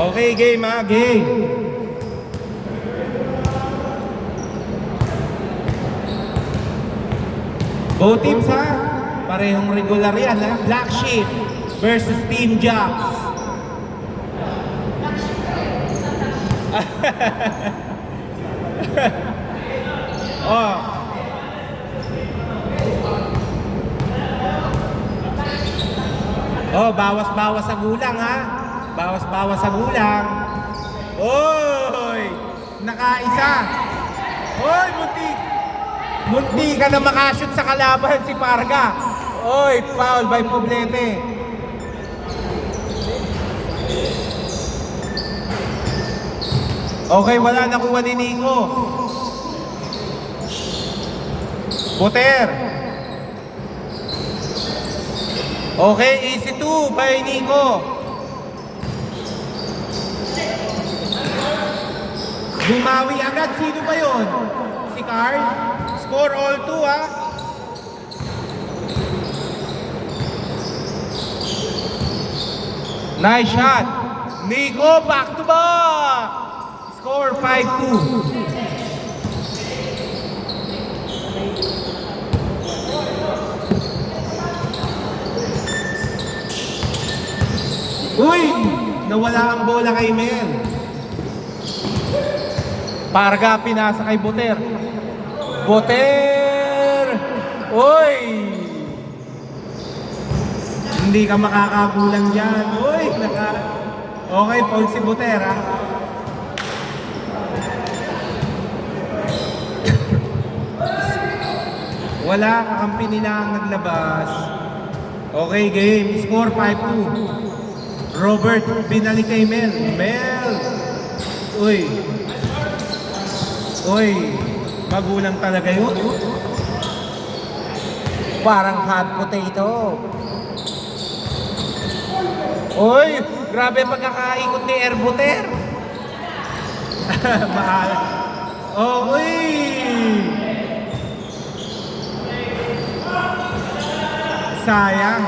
Okay, game ha, game. Both teams ha, parehong regular yan ha. Black Sheep versus Team Jocks. Oh. Oh, bawas-bawas sa gulang ha. Bawas-bawas sa gulang. Oy! Nakaisa. Oy, muntik. Munti ka na makashoot sa kalaban si Parga. Oy, foul by Poblete. Okay, wala nakuha ni Nico. Buter. Okay, easy 2 by Nico. Bumawi agad. Sino ba yun? Si Carl? Score all 2 ha. Nice shot. Nico, back to back. Score 5-2. Uy! Nawala ang bola kay Mel. Parga pinasa kay Buter. Buter! Uy! Hindi ka makakakulang dyan. Uy! Okay, foul si Buter ha. Wala, kakampi nila ang naglabas. Okay, game. Score 5-2. Robert, binalik kay Mel. Mel! Uy! Uy! Magulang talaga yun. Parang hot potato. Uy! Grabe pagkakaikot ni Erbuter. Mahal. Oh, uy! Sayang.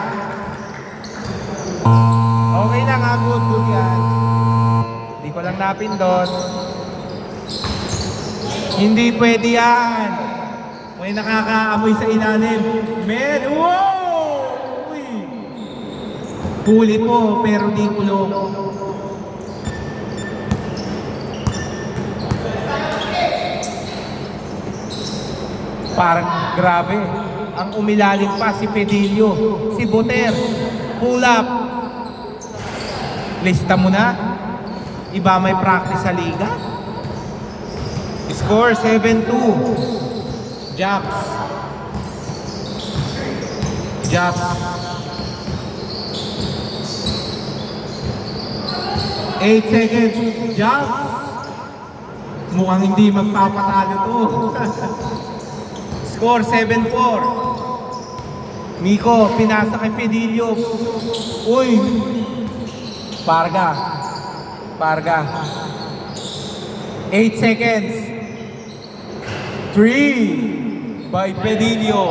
Okay lang ha, good yan. Hindi ko lang napindot. Hindi pwede yan. May nakakaamoy sa ilalim. Men, wow! Uy! Puli po, pero di kulong. Parang grabe. Ang umilalim pa si Pedillo, si Buter. Pull up. Lista mo na. Iba may practice sa liga. Score 7-2. Jocks. Jocks. 8 seconds. Jocks. Mukhang hindi magpapatalo to. Score 7-4. Nico, pinasa kay Pedillo. Uy! Parga. Parga. 8 seconds. 3 by Pedillo.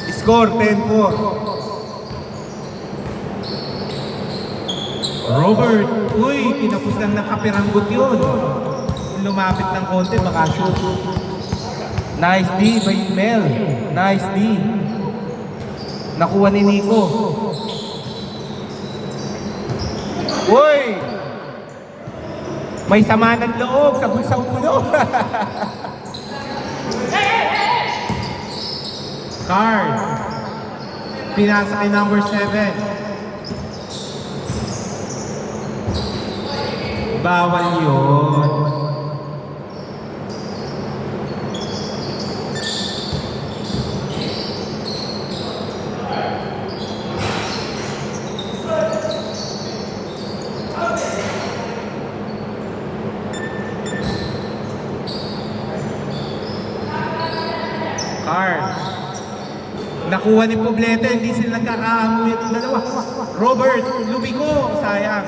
Score 10-4. Robert. Uy, kinapos lang ng kapiranggot yun. Lumapit ng konti, baka shoot. Nice D by Mel. Nice D. Nakuha ni Nico. Uy! May sama ng loob sa ulo. Card. Pinasa kay number 7. Bawal yun. Card. Nakuha ni Poblete, hindi sila nagkakaamoy itong dalawa. Robert, lumiko, sayang.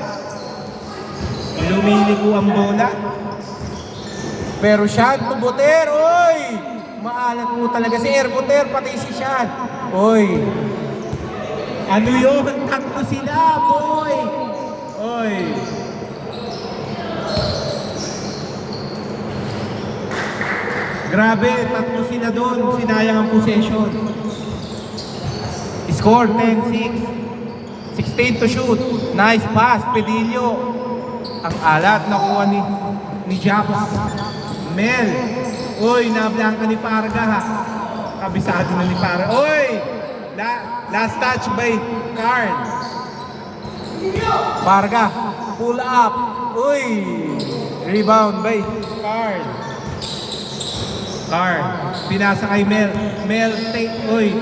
Lumiliko ang bola. Pero Sean, Buter, oy! Maalat mo talaga si Erbuter, pati si Sean. Oy! Ano yun? Takto sila, boy! Oy! Grabe, tatlo sila doon. Sinayang ang possession. Score 10-6. 16 to shoot. Nice pass, Pedillo. Ang alat nakuha ni Japs. Mel. Uy, nablangka ni Parga ha. Kabisado na ni Parga. Uy! Last touch by Carl. Parga, pull up. Uy! Rebound by Carl. Carl. Pinasa kay Mel. Mel, take. Uy.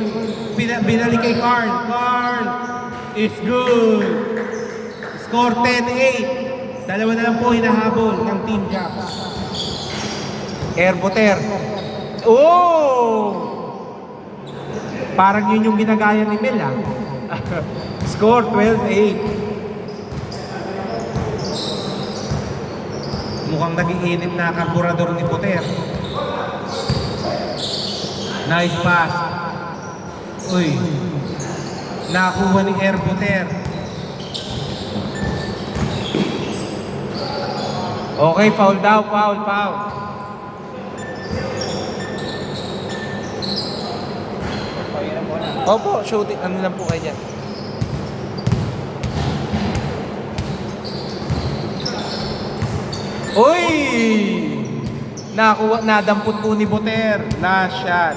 Binalik kay Carl. Carl. It's good. Score 10-8. Dalawa na lang po hinahabol ng Team Japs. Airboter. Oh! Parang yun yung ginagaya ni Mel ah. Score 12-8. Mukhang nag-iinit na karburador ni Poter. Nice pass. Uy. Nakuha ni Air Poter. Okay, foul daw, foul. Opo, shooting. Ano lang po kayo dyan? Uy! Nadampot po ni Boter. Last shot.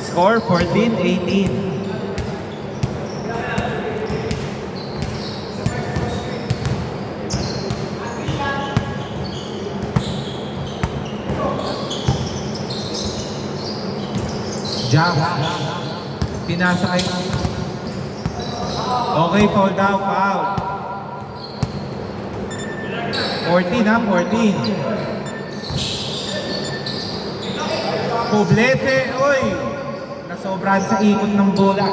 Score 14-18. Jump. Pinasa kay... Okay, foul daw, foul. 14 ha, 14. Poblete, oy! Nasobrahan sa ikot ng bola.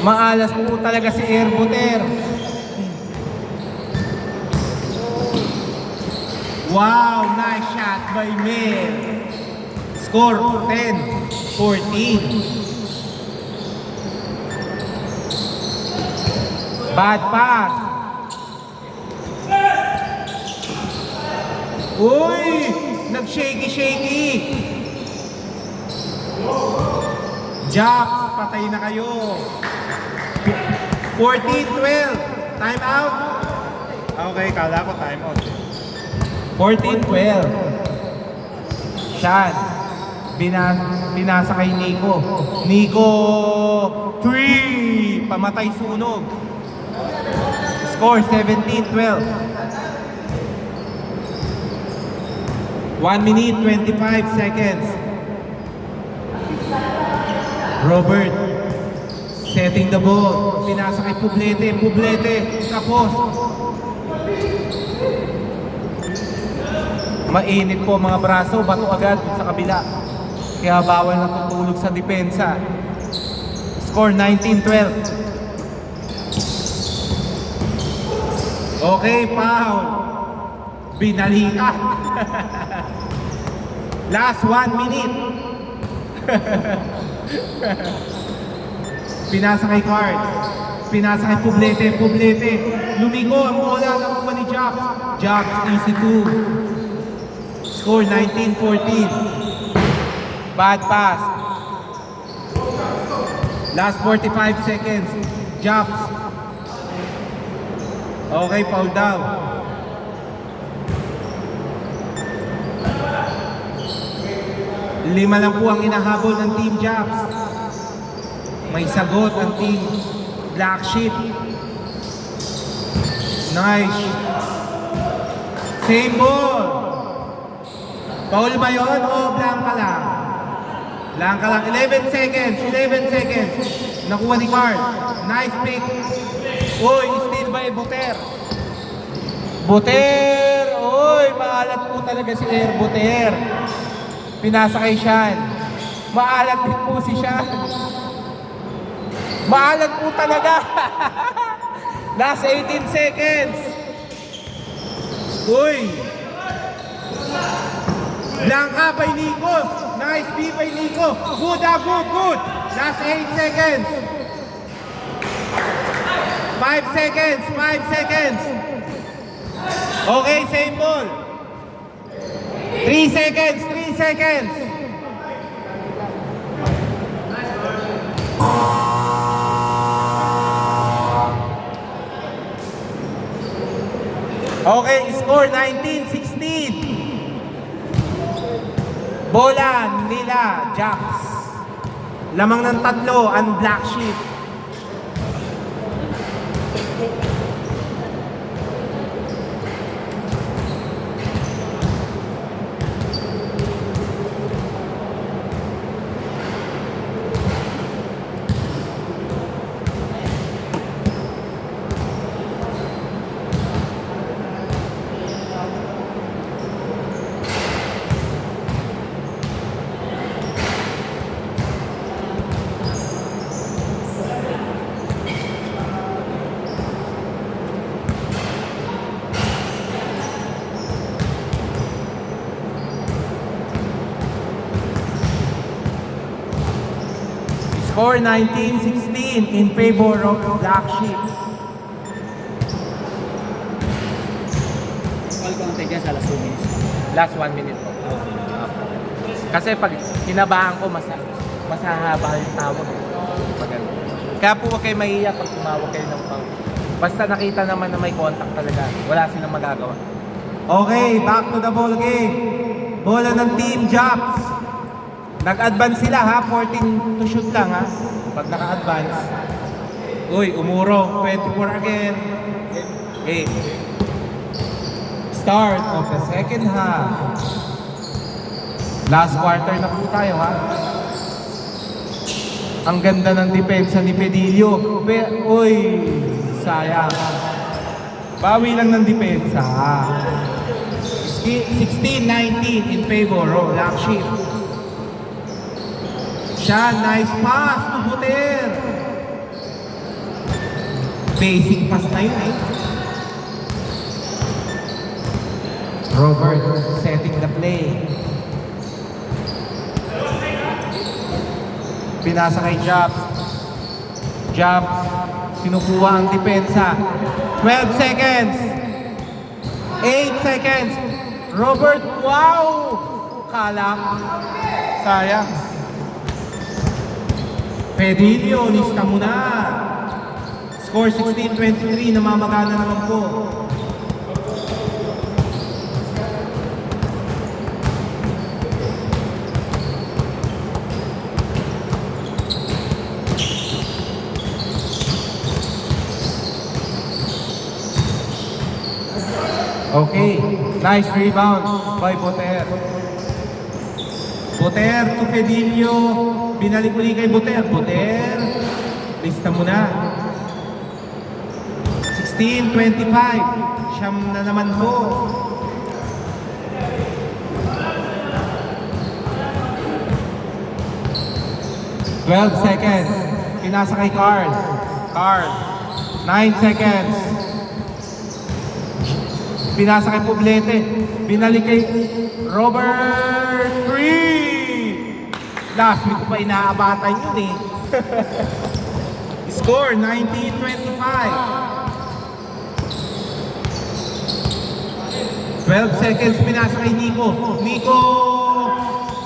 Maalas po talaga si Airboter. Wow, nice shot by Mel. Score 10-14. Bad pass. Uy! Nag-shaky-shaky. Japs, patay na kayo. 14-12. Time out. Okay, kala ko time out. 14-12. Shan. Binasa kay Nico. Nico 3. Pamatay sunog. Score 17-12. 1 minute 25 seconds. Robert setting the ball. Pinasa kay Poblete. Poblete. Tapos. Mainit po mga braso. Bato agad sa kabila. Kaya bawal na tutulog sa depensa. Score 19-12. Okay, foul. Binalita. Last 1 minute. Pinasa kay Card. Pinasa kay Poblete. Poblete. Lumingo ang bola. Nakuha ni Japs. Japs, easy 2. Score 19-14. Bad pass. Last 45 seconds. Japs. Okay, foul down. Lima lang po ang inahabol ng Team Japs. May sagot ang Team Black Sheep. Nice. Same ball. Foul ba yun o blanca lang? Blanca lang. 11 seconds. 11 seconds. Nakuha ni Carl. Nice pick. Uy, steal by Boter. Boter! Oy, maalat po talaga si Airboter. Pinasa kay Shan. Maalat din po si Shan. Maalat po talaga. Last 18 seconds. Uy! Blanca by Nico. Nice D by Nico. Good, good. Last 8 seconds. 5 seconds. 5 seconds. Okay, same ball. 3 seconds, 3 seconds. Okay, score 19-16. Bola nila, Jacks. Lamang ng tatlo, ang black sheep. Score 19-16 in favor of Black Sheep. Call contact dyan sa last 2 minutes. Last 1 minute po. Kasi pag hinabahan ko, mas hahaba yung tawag. Pag- Kaya po huwag kayo mahiya pag tumawag kayo ng foul. Basta nakita naman na may contact talaga. Wala silang magagawa. Okay, back to the ball game. Bola ng Team Jacks. Nag-advance sila ha, 14 to shoot lang ha. Pag naka-advance. Uy, umuro. 24 again. Okay. Start of the second half. Last quarter na po tayo ha. Ang ganda ng depensa ni Pedillo. Uy, sayang. Bawi lang ng depensa. 16-19 in favor of Black Sheep. Siya, nice pass to Buter. Basic pass na yun eh. Robert setting the play. Pinasa kay Jobs. Jobs, kinukuha ang depensa. 12 seconds. 8 seconds. Robert, wow! Kalak. Sayang. Pedillo, lista mo na. Score 16-23, namamagana naman po. Okay, nice rebound by Buter. Buter to Pedillo. Binalik uli kay Buter. Buter, lista mo na. 16-25. Siyam na naman po. Twelve seconds. Pinasa kay Carl. Carl. 9 seconds. Pinasa kay Poblete. Binalik kay Robert. 3. Last week ko pa inaabatan yun eh. Score 19-25. 12 seconds pinasa kay Nico. Nico!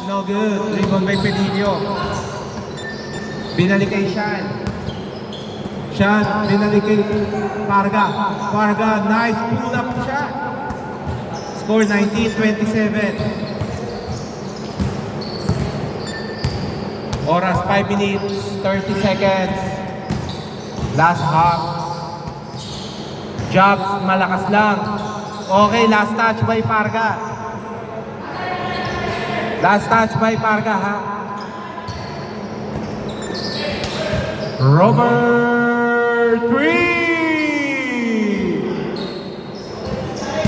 No good. Rebound by Pedillo. Binalik kay Sean. Sean, binalik kay Parga. Parga, nice pull-up shot. Score 19-27. Oras 5 minutes, 30 seconds. Last half. Jobs, malakas lang. Okay, last touch by Parga. Last touch by Parga ha. Robert 3.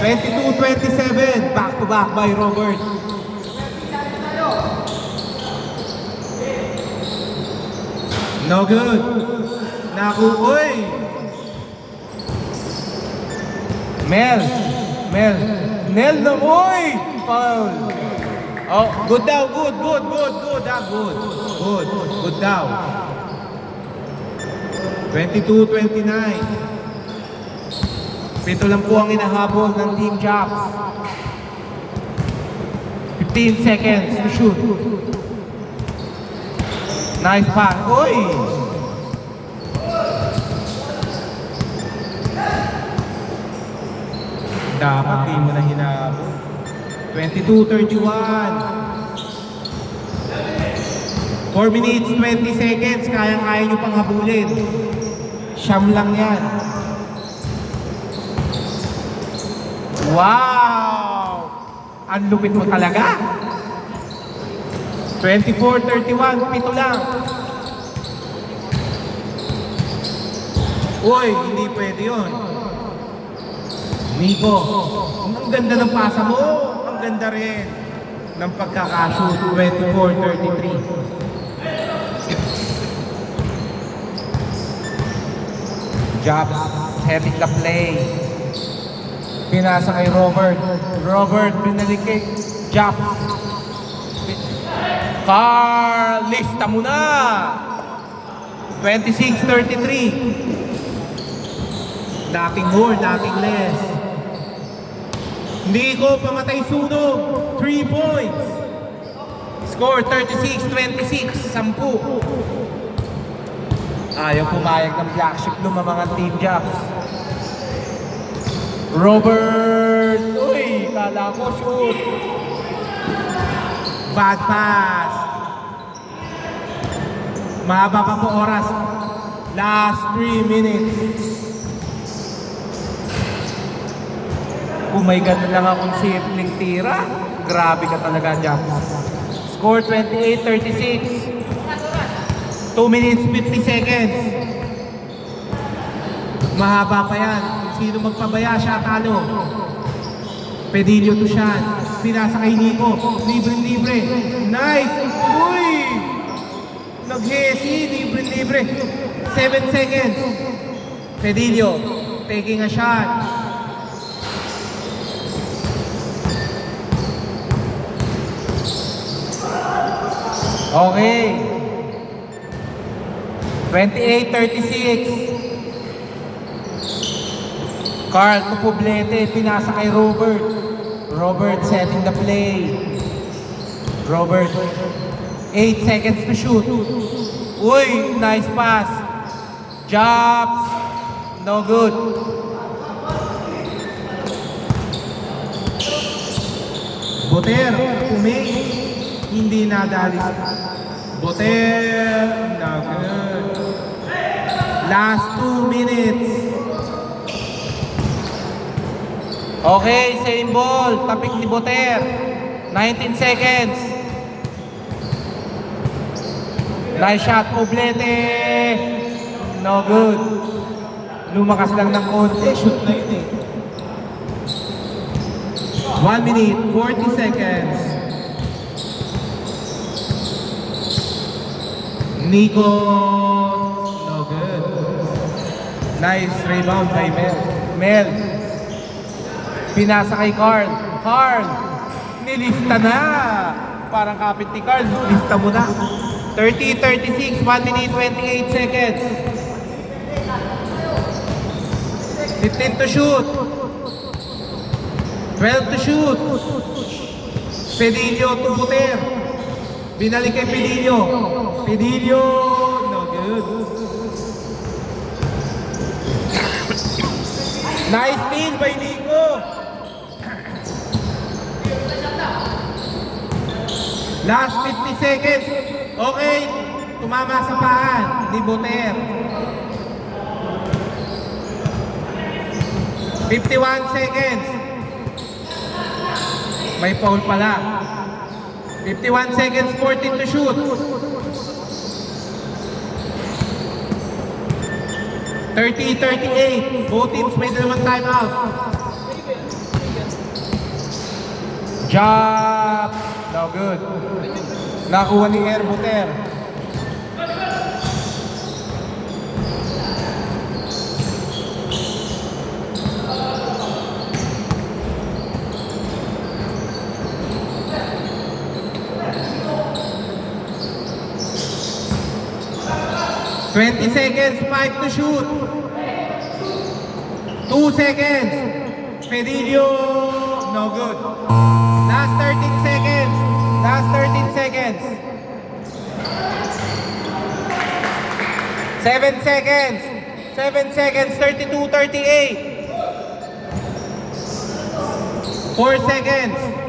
22-27. Back to back by Robert. No good. Nakuoy. Mel. Nel na oy. Foul. Oh, good daw. Good. Good daw. 22-29. Pito lang po ang inahabol ng Team Jocks. 15 seconds to shoot. Nice pass. Uy! Dapat di mo na hinabol. 22-31. 4 minutes, 20 seconds. Kayang-kaya nyo pang habulin. Siyam lang yan. Wow! Ang lupit mo talaga. 24-31, pito lang. Uy, hindi pwede yun. Nico, ang ganda ng pasa mo. Ang ganda rin ng pagkakashoot. 24-33. Jobs setting the play. Pinasa kay Robert. Robert, binalik kay Jobs. Carl, lista mo na! 26-33. Nothing more, nothing less. Nico, pamatay sunog. 3 points. Score 36-26. 10. Ayaw pumayag ng black sheep lumamangan Team Jobs. Robert! Uy, kala ko shoot. Bad pass. Mahaba pa po oras. Last 3 minutes. Kung may ganun lang akong simpleng tira, grabe ka talaga, Jobs. Score 28-36. 2 minutes 50 seconds. Mahaba pa yan. Kung sino magpabaya siya, talo. Pedilio to shot. Pinasa kay Nico. Libre-libre. Nice! Uy! Naghesi. Libre-libre. 7 seconds. Pedilio. Taking a shot. Okay. 28-36. Carl Tupublete, pinasa kay Robert. Robert setting the play. Robert, 8 seconds to shoot. Uy, nice pass. Jobs, no good. Boter, umay. Hindi nadali. Boter, no good. Last 2 minutes. Okay, same ball. Tapik ni Boter. 19 seconds. Nice shot, Poblete. No good. Lumakas lang ng konti. Shoot na yun eh. 1 minute, 40 seconds. Nico, no good. Nice rebound by Mel. Mel. Pinasa kay Carl. Carl, nilista na. Parang kapit ni Carl, lista mo na. 30-36, 1 minute, 28 seconds. 15 to shoot. 12 to shoot. Pedilio to Boter. Binalik kay Pedilio. Pedilio, no good. Nice steal by Nico. Last 50 seconds. Okay, tumama sa paan ni Boter. 51 seconds. May foul pala. 51 seconds, 14 to shoot. 30-38. Both teams may dalawang timeout. Job. No good. Nakuha ni Air Boter. $20 seconds, 5 to shoot. 2 seconds. Pedilio, no good. Last 13 seconds. Last 13 seconds. 7 seconds. 7 seconds. 32, 38. 4 seconds.